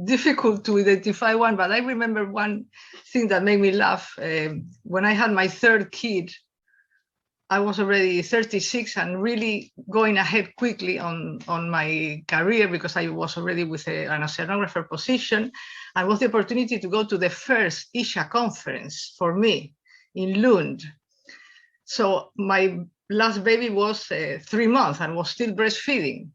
difficult to identify one, but I remember one thing that made me laugh. When I had my third kid, I was already 36 and really going ahead quickly on my career because I was already with an oceanographer position, and was the opportunity to go to the first ICHA conference for me in Lund. So my last baby was 3 months and was still breastfeeding.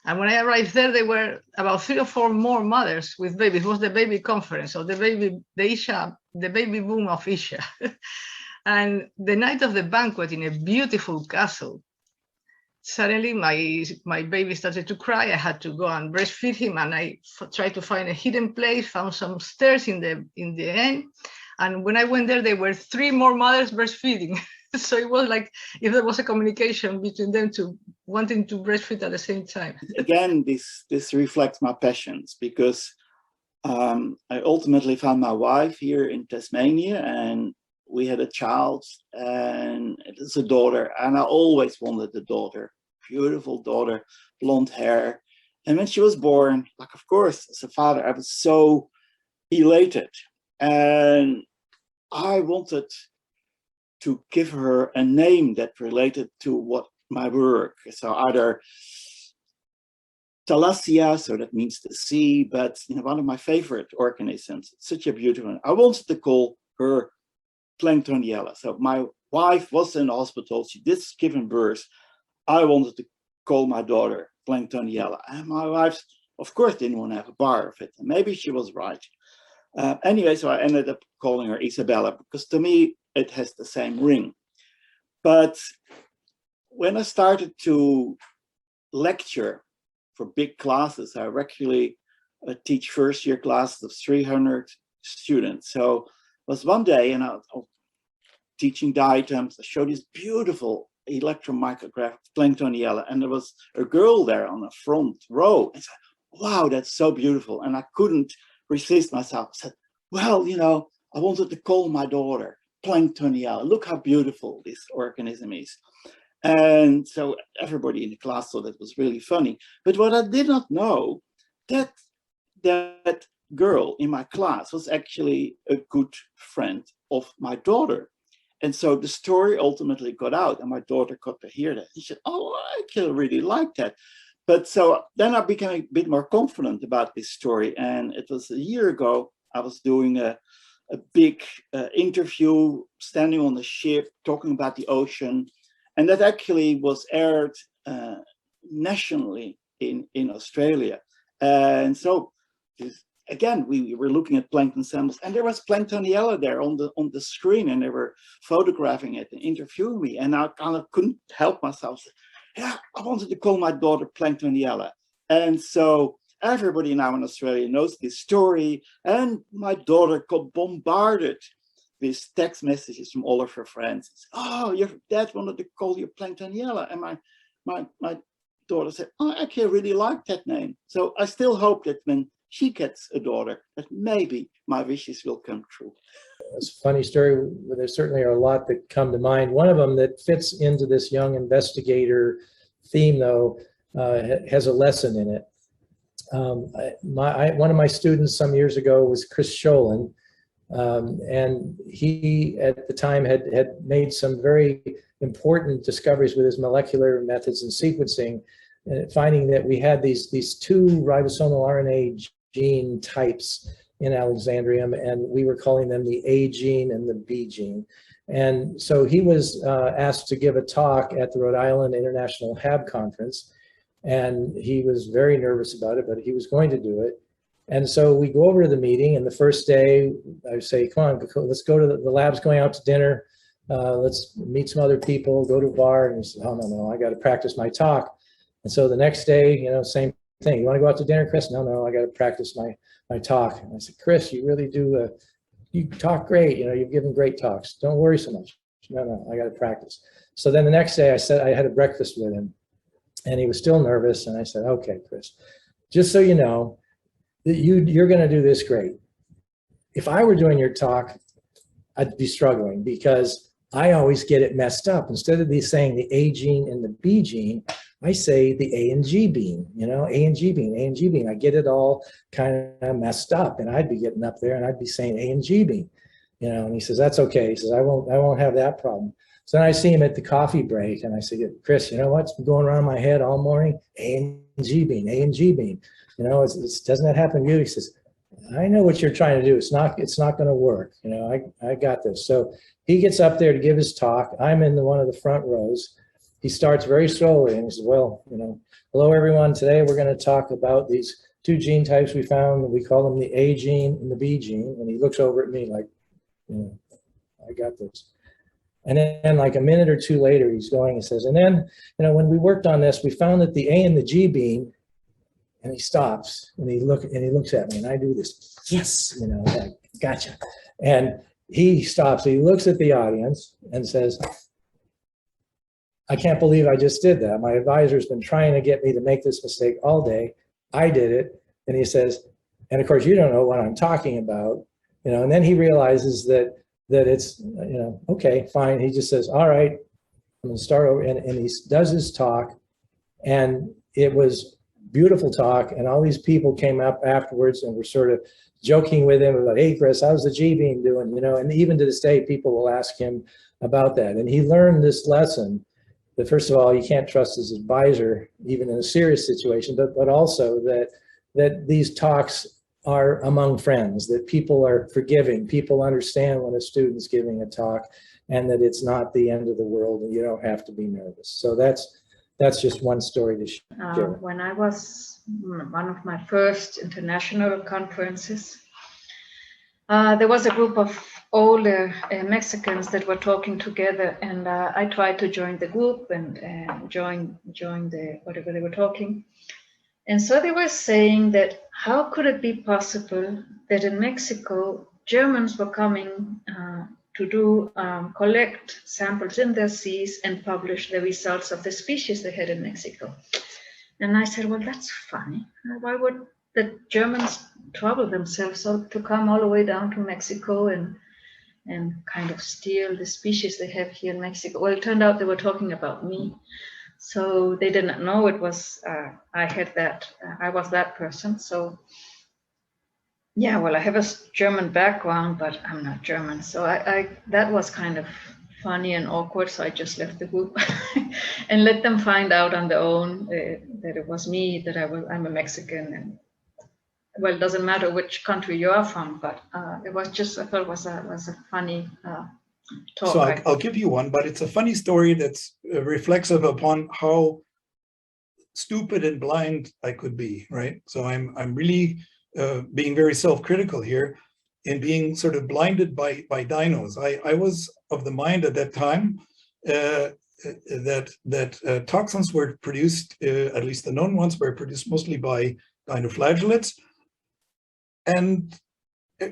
And when I arrived there were about 3 or 4 more mothers with babies. It was the baby conference, so the baby boom of ICHA. And the night of the banquet in a beautiful castle, suddenly my baby started to cry. I had to go and breastfeed him, and I tried to find a hidden place, found some stairs in the end. And when I went there were 3 more mothers breastfeeding. So it was like if there was a communication between them to wanting to breastfeed at the same time. Again, this reflects my passions, because I ultimately found my wife here in Tasmania, and we had a child, and it is a daughter, and I always wanted a daughter, beautiful daughter, blonde hair. And when she was born, like, of course, as a father, I was so elated, and I wanted to give her a name that related to what my work. So either Thalassia, so that means the sea, but one of my favorite organisms, such a beautiful one. I wanted to call her Planktoniella. So my wife was in the hospital, she did give birth. I wanted to call my daughter Planktoniella, and my wife, of course, didn't want to have a bar of it. And maybe she was right. Anyway, so I ended up calling her Isabella, because to me it has the same ring. But when I started to lecture for big classes, I regularly teach first year classes of 300 students. So it was one day, and I was teaching diatoms. I showed this beautiful electron micrograph of Planktoniella, and there was a girl there on the front row. And I said, wow, that's so beautiful. And I couldn't resist myself. I said, well, I wanted to call my daughter Planktoniella. Look how beautiful this organism is. And so everybody in the class thought that was really funny. But what I did not know, that girl in my class was actually a good friend of my daughter. And so the story ultimately got out, and my daughter got to hear that. She said, oh, I actually really like that. But so then I became a bit more confident about this story. And it was a year ago, I was doing a big interview, standing on the ship, talking about the ocean. And that actually was aired nationally in Australia. And so again, we were looking at plankton samples, and there was Planktoniella there on the screen, and they were photographing it and interviewing me. And I kind of couldn't help myself. Yeah, I wanted to call my daughter Planktoniella. And so everybody now in Australia knows this story. And my daughter got bombarded with text messages from all of her friends. Oh, your dad wanted to call you Planktoniella. And my daughter said, oh, I actually really like that name. So I still hope that when she gets a daughter, that maybe my wishes will come true. It's a funny story. There certainly are a lot that come to mind. One of them that fits into this young investigator theme, though, has a lesson in it. One of my students some years ago was Chris Sholin, and he at the time had made some very important discoveries with his molecular methods and sequencing, finding that we had these 2 ribosomal RNA gene types in Alexandrium, and we were calling them the A gene and the B gene. And so he was asked to give a talk at the Rhode Island International HAB conference, and he was very nervous about it, but he was going to do it. And so we go over to the meeting, and the first day I say, come on, let's go to the lab's going out to dinner. Let's meet some other people, go to a bar. And he said, oh, no, I got to practice my talk. And so the next day, same thing. You want to go out to dinner, Chris? No, I got to practice my talk. And I said, Chris, you really do, you talk great. You've given great talks. Don't worry so much. No, I got to practice. So then the next day I had a breakfast with him, and he was still nervous. And I said, okay, Chris, just so you know, that you're going to do this great. If I were doing your talk, I'd be struggling, because I always get it messed up. Instead of saying the A gene and the B gene, I say the A and G bean, you know, A and G bean, A and G bean. I get it all kind of messed up, and I'd be getting up there and I'd be saying A and G bean, you know, and he says, that's okay. He says, I won't have that problem. So then I see him at the coffee break and I say, Chris, you know what's been going around my head all morning? A and G bean, A and G bean. You know, doesn't that happen to you? He says, I know what you're trying to do. It's not going to work. You know, I got this. So he gets up there to give his talk. I'm in one of the front rows. He starts very slowly and he says, well, you know, hello everyone. Today we're going to talk about these two gene types we found. We call them the A gene and the B gene. And he looks over at me like, you know, I got this. And then like a minute or two later, he's going and says, and then, you know, when we worked on this, we found that the A and the G bean. And he stops and he looks at me and I do this, yes, you know, like, gotcha. And he stops, he looks at the audience and says, I can't believe I just did that. My advisor's been trying to get me to make this mistake all day. I did it. And he says, and of course you don't know what I'm talking about, you know, and then he realizes that it's, you know, okay, fine. He just says, all right, I'm gonna start over. And he does his talk and it was beautiful talk, and all these people came up afterwards and were sort of joking with him about, hey Chris, how's the G bean doing? You know, and even to this day, people will ask him about that. And he learned this lesson that first of all, you can't trust his advisor, even in a serious situation, but also that these talks are among friends, that people are forgiving, people understand when a student's giving a talk, and that it's not the end of the world and you don't have to be nervous. So that's just one story to share. When I was one of my first international conferences, there was a group of older Mexicans that were talking together, and I tried to join the group and join the whatever they were talking. And so they were saying that how could it be possible that in Mexico Germans were coming to collect samples in their seas and publish the results of the species they had in Mexico. And I said, well, that's funny. Why would the Germans trouble themselves to come all the way down to Mexico and kind of steal the species they have here in Mexico? Well, it turned out they were talking about me. So they didn't know it was, I was that person. So yeah, well, I have a German background, but I'm not German. So that was kind of funny and awkward. So I just left the group and let them find out on their own that it was me, that I'm a Mexican. And well, it doesn't matter which country you are from, but it was just, I thought it was a funny talk. So I'll give you one, but it's a funny story that's reflexive upon how stupid and blind I could be, right? So I'm really being very self-critical here in being sort of blinded by dinos. I was of the mind at that time that toxins were produced, at least the known ones, were produced mostly by dinoflagellates, and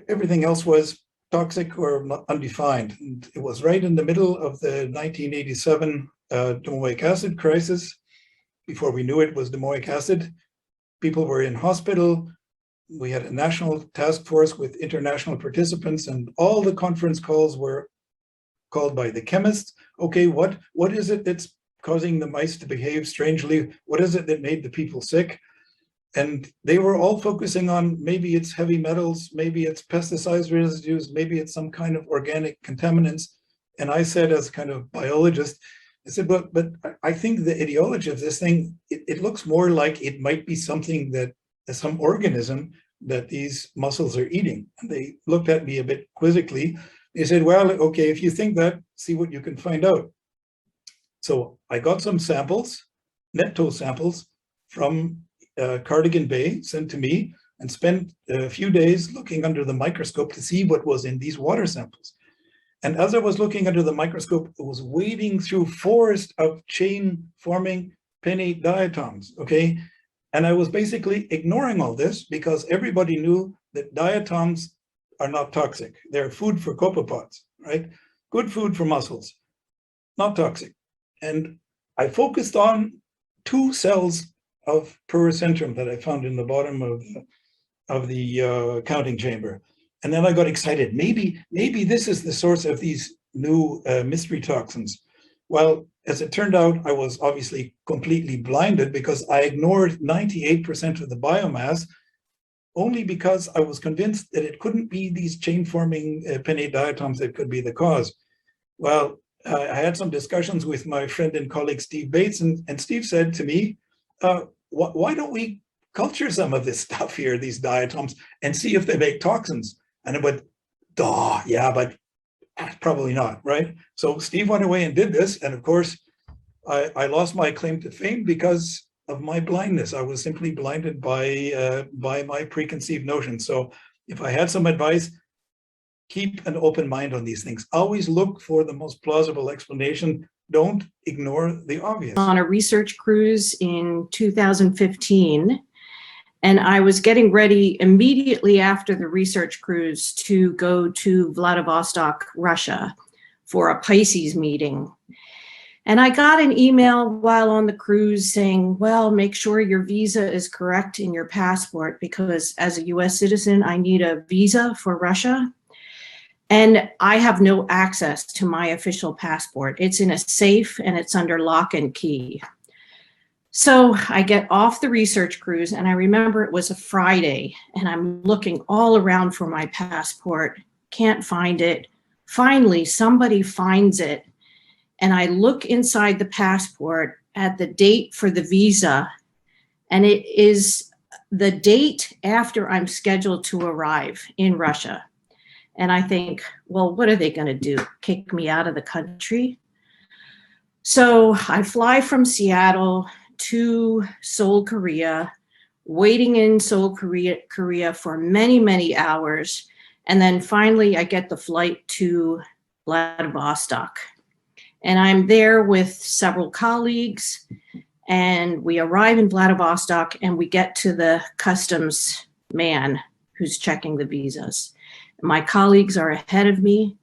everything else was toxic or undefined. And it was right in the middle of the 1987 domoic acid crisis. Before we knew it was domoic acid, people were in hospital. We had a national task force with international participants, and all the conference calls were called by the chemists. Okay, what is it that's causing the mice to behave strangely? What is it that made the people sick? And they were all focusing on maybe it's heavy metals, maybe it's pesticide residues, maybe it's some kind of organic contaminants. And I said, as kind of biologist, I said, but I think the etiology of this thing, it looks more like it might be something that some organism that these mussels are eating. And they looked at me a bit quizzically. They said, well, okay, if you think that, see what you can find out. So I got some samples, netto samples from Cardigan Bay, sent to me, and spent a few days looking under the microscope to see what was in these water samples. And as I was looking under the microscope, it was wading through forest of chain-forming pinnate diatoms, okay? And I was basically ignoring all this because everybody knew that diatoms are not toxic. They're food for copepods, right? Good food for mussels, not toxic. And I focused on 2 cells of Puricentrum that I found in the bottom of the counting chamber. And then I got excited. Maybe this is the source of these new mystery toxins. Well, as it turned out, I was obviously completely blinded because I ignored 98% of the biomass only because I was convinced that it couldn't be these chain-forming pinnate diatoms that could be the cause. Well, I had some discussions with my friend and colleague Steve Bates, and Steve said to me, why don't we culture some of this stuff here, these diatoms, and see if they make toxins? And I went, duh, yeah, but probably not, right? So Steve went away and did this, and of course, I lost my claim to fame because of my blindness. I was simply blinded by my preconceived notions. So if I had some advice, keep an open mind on these things. Always look for the most plausible explanation. Don't ignore the obvious. On a research cruise in 2015, and I was getting ready immediately after the research cruise to go to Vladivostok, Russia, for a Pisces meeting. And I got an email while on the cruise saying, well, make sure your visa is correct in your passport, because as a US citizen, I need a visa for Russia. And I have no access to my official passport. It's in a safe and it's under lock and key. So I get off the research cruise, and I remember it was a Friday, and I'm looking all around for my passport, can't find it. Finally, somebody finds it. And I look inside the passport at the date for the visa, and it is the date after I'm scheduled to arrive in Russia. And I think, well, what are they going to do? Kick me out of the country? So I fly from Seattle to Seoul, Korea, waiting in Seoul, Korea for many, many hours. And then finally I get the flight to Vladivostok. And I'm there with several colleagues, and we arrive in Vladivostok, and we get to the customs man who's checking the visas. My colleagues are ahead of me,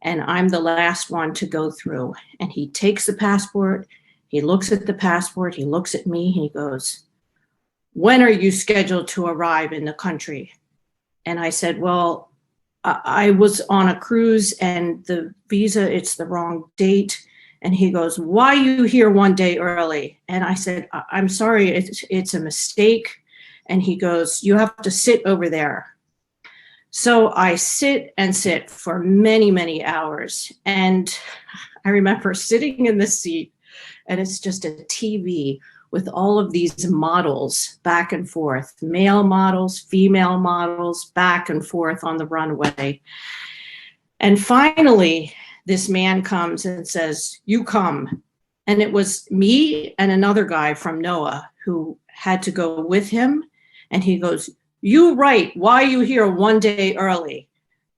and I'm the last one to go through. And he takes the passport, he looks at the passport, he looks at me, and he goes, when are you scheduled to arrive in the country? And I said, well, I was on a cruise and the visa, it's the wrong date. And he goes, why are you here one day early? And I said, I'm sorry, it's a mistake. And he goes, you have to sit over there. So I sit and sit for many, many hours. And I remember sitting in the seat, and it's just a TV with all of these models back and forth, male models, female models, back and forth on the runway. And finally, this man comes and says, you come. And it was me and another guy from NOAA who had to go with him. And he goes, you write, why are you here one day early?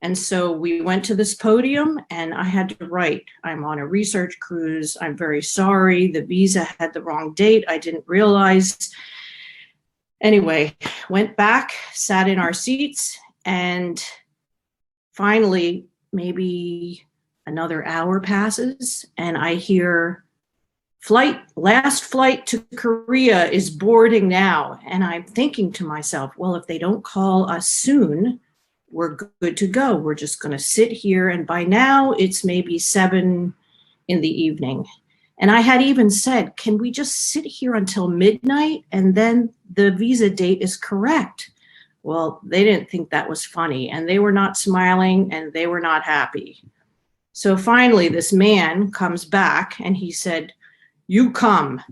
And so we went to this podium, and I had to write, I'm on a research cruise. I'm very sorry. The visa had the wrong date. I didn't realize. Anyway, went back, sat in our seats, and finally, maybe another hour passes, and I hear last flight to Korea is boarding now. And I'm thinking to myself, well, if they don't call us soon, we're good to go. We're just going to sit here. And by now it's maybe 7 in the evening. And I had even said, can we just sit here until midnight and then the visa date is correct? Well, they didn't think that was funny, and they were not smiling, and they were not happy. So finally this man comes back and he said, you come.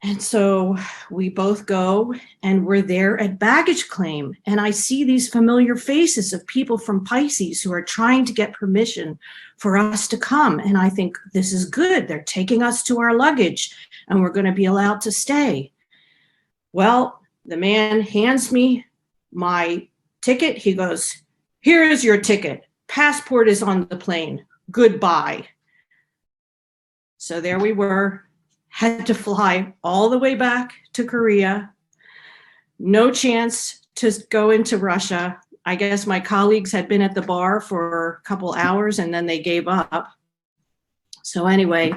And so we both go, and we're there at baggage claim. And I see these familiar faces of people from Pisces who are trying to get permission for us to come. And I think, this is good. They're taking us to our luggage, and we're going to be allowed to stay. Well, the man hands me my ticket. He goes, here is your ticket. Passport is on the plane. Goodbye. So there we were. Had to fly all the way back to Korea. No chance to go into Russia. I guess my colleagues had been at the bar for a couple hours, and then they gave up. So anyway,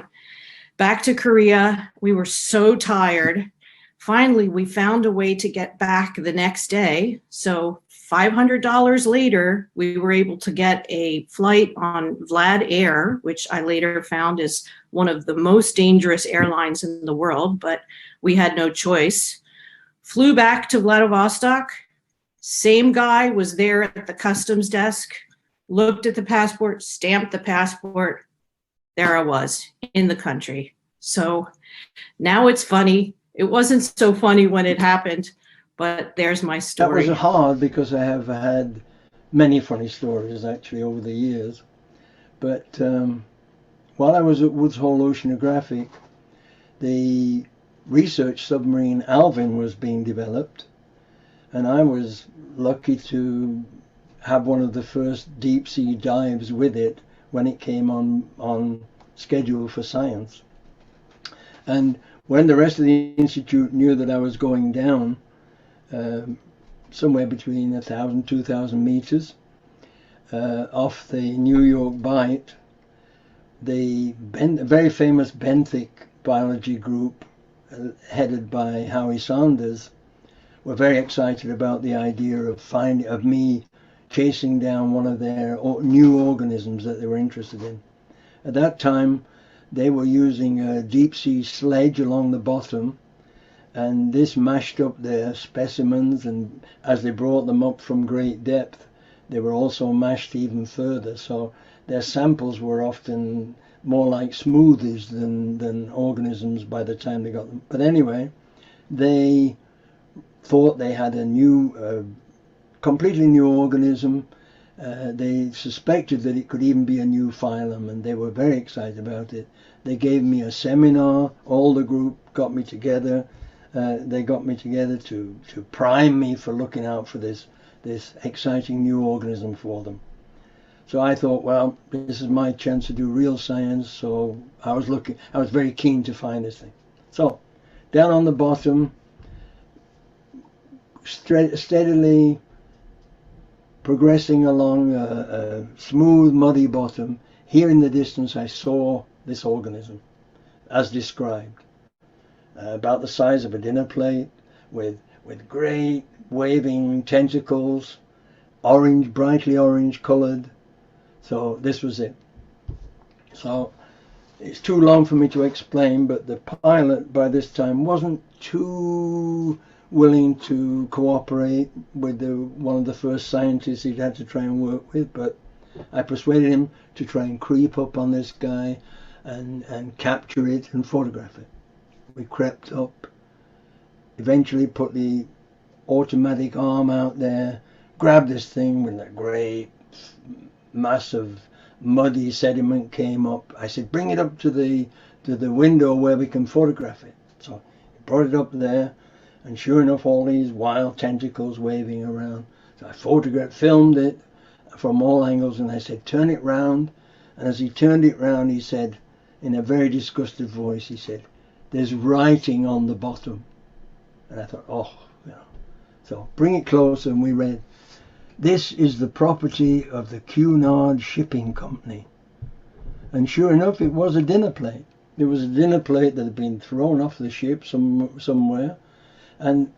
back to Korea. We were so tired. Finally, we found a way to get back the next day. So $500 later, we were able to get a flight on Vlad Air, which I later found is one of the most dangerous airlines in the world, but we had no choice. Flew back to Vladivostok. Same guy was there at the customs desk, looked at the passport, stamped the passport. There I was in the country. So now it's funny. It wasn't so funny when it happened, but there's my story. That was hard because I have had many funny stories actually over the years. But while I was at Woods Hole Oceanographic, the research submarine Alvin was being developed, and I was lucky to have one of the first deep sea dives with it when it came on schedule for science. And when the rest of the Institute knew that I was going down somewhere between 1,000, 2,000 meters off the New York Bight, the very famous benthic biology group headed by Howie Saunders were very excited about the idea of me chasing down one of their new organisms that they were interested in. At that time, they were using a deep sea sledge along the bottom, and this mashed up their specimens, and as they brought them up from great depth, they were also mashed even further. So their samples were often more like smoothies than organisms by the time they got them. But anyway, they thought they had a new, completely new organism. They suspected that it could even be a new phylum, and they were very excited about it. They gave me a seminar. All the group got me together. They got me together to prime me for looking out for this exciting new organism for them. So I thought, well, this is my chance to do real science. So I was very keen to find this thing. So down on the bottom, steadily progressing along a smooth, muddy bottom, here in the distance I saw this organism, as described, about the size of a dinner plate, with great waving tentacles, orange, brightly orange colored. So this was it. So it's too long for me to explain, but the pilot by this time wasn't too willing to cooperate with one of the first scientists he'd had to try and work with, but I persuaded him to try and creep up on this guy and capture it and photograph it. We crept up, eventually put the automatic arm out there, grabbed this thing when that great mass of muddy sediment came up. I said, bring it up to the window where we can photograph it. So I brought it up there, and sure enough, all these wild tentacles waving around. So I filmed it from all angles, and I said, turn it round. And as he turned it round, he said, in a very disgusted voice, he said, there's writing on the bottom. And I thought, oh, you know. So bring it closer, and we read, this is the property of the Cunard Shipping Company. And sure enough, it was a dinner plate. It was a dinner plate that had been thrown off the ship somewhere. And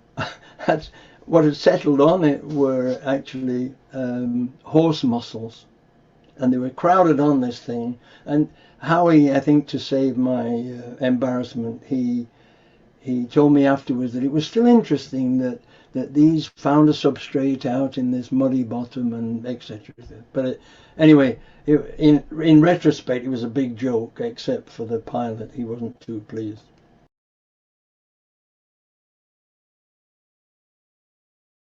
that's, what had settled on it were actually horse muscles. And they were crowded on this thing. And Howie, I think, to save my embarrassment, he told me afterwards that it was still interesting that these found a substrate out in this muddy bottom and etc. But anyway, in retrospect, it was a big joke, except for the pilot. He wasn't too pleased.